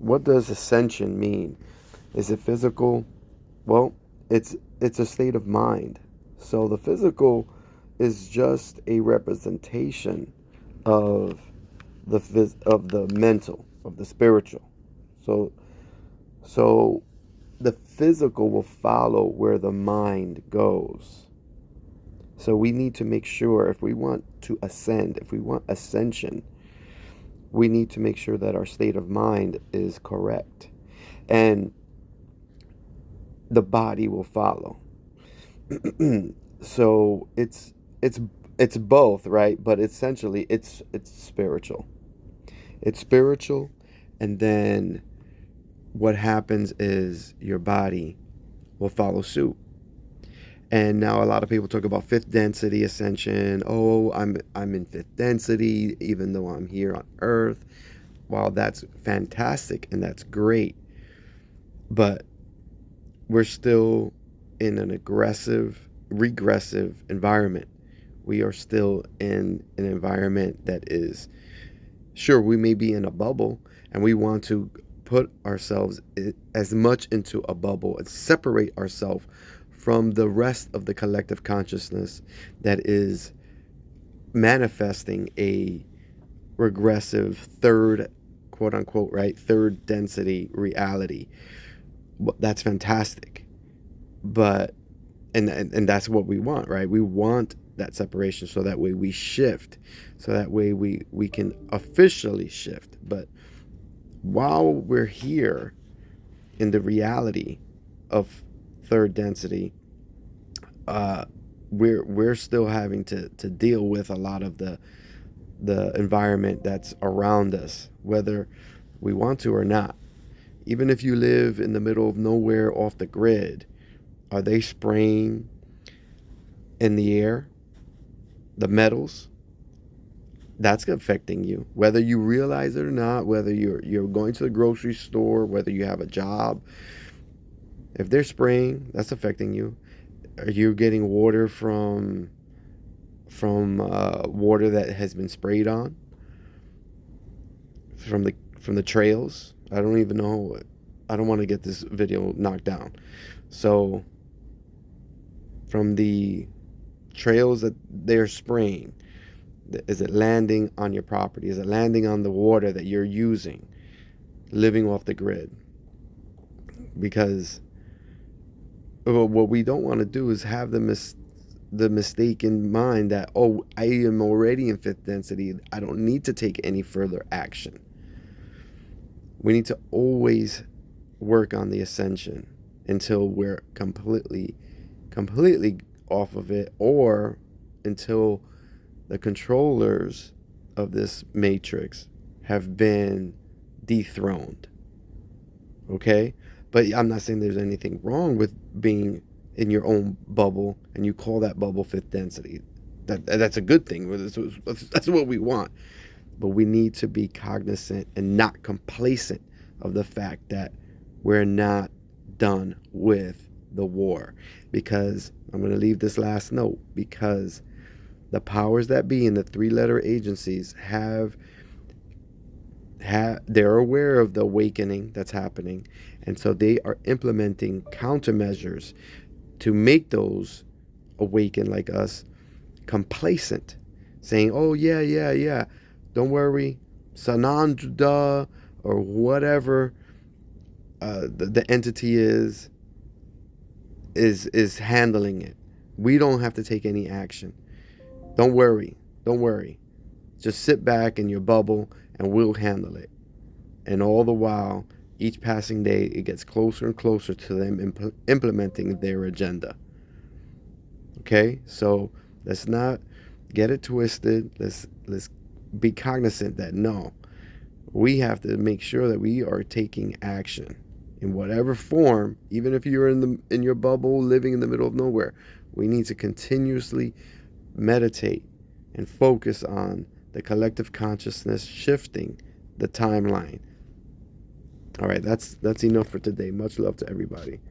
what does ascension mean? Is it physical? Well, it's a state of mind. So the physical is just a representation of of the mental, of the spiritual. So so the physical will follow where the mind goes. So we need to make sure, if we want to ascend, if we want ascension, we need to make sure that our state of mind is correct. And the body will follow. So it's both, right? But essentially it's spiritual. It's spiritual, and then what happens is your body will follow suit. And now a lot of people talk about fifth density ascension. Oh, I'm in fifth density even though I'm here on earth. While that's fantastic and that's great, but we're still in an regressive environment. We are still in an environment that is, sure, we may be in a bubble, and we want to put ourselves as much into a bubble and separate ourselves from the rest of the collective consciousness that is manifesting a regressive third, quote unquote, right, third density reality. That's fantastic. But and that's what we want, right? We want that separation, so that way we shift, so that way we can officially shift. But while we're here in the reality of third density, we're still having to deal with a lot of the environment that's around us, whether we want to or not. Even if you live in the middle of nowhere off the grid, are they spraying in the air the metals? That's affecting you, whether you realize it or not, whether you're going to the grocery store, whether you have a job. If they're spraying, that's affecting you. Are you getting water from water that has been sprayed on from the trails? I don't even know. I don't want to get this video knocked down. So from the trails that they're spraying, is it landing on your property? Is it landing on the water that you're using, living off the grid? Because what we don't want to do is have the mistake in mind that, oh, I am already in fifth density, I don't need to take any further action. We need to always work on the ascension until we're completely off of it, or until the controllers of this matrix have been dethroned. Okay? But I'm not saying there's anything wrong with being in your own bubble, and you call that bubble fifth density. That's a good thing. That's what we want. But we need to be cognizant and not complacent of the fact that we're not done with the war. Because I'm going to leave this last note, because the powers that be in the three-letter agencies they're aware of the awakening that's happening, and so they are implementing countermeasures to make those awaken like us complacent, saying, oh yeah, don't worry, Sananda, or whatever the entity is handling it. We don't have to take any action. Don't worry. Just sit back in your bubble and we'll handle it. And all the while, each passing day, it gets closer and closer to them implementing their agenda. Okay? So let's not get it twisted. Let's be cognizant that no, we have to make sure that we are taking action in whatever form. Even if you're in your bubble living in the middle of nowhere, we need to continuously meditate and focus on the collective consciousness shifting the timeline. All right, that's enough for today. Much love to everybody.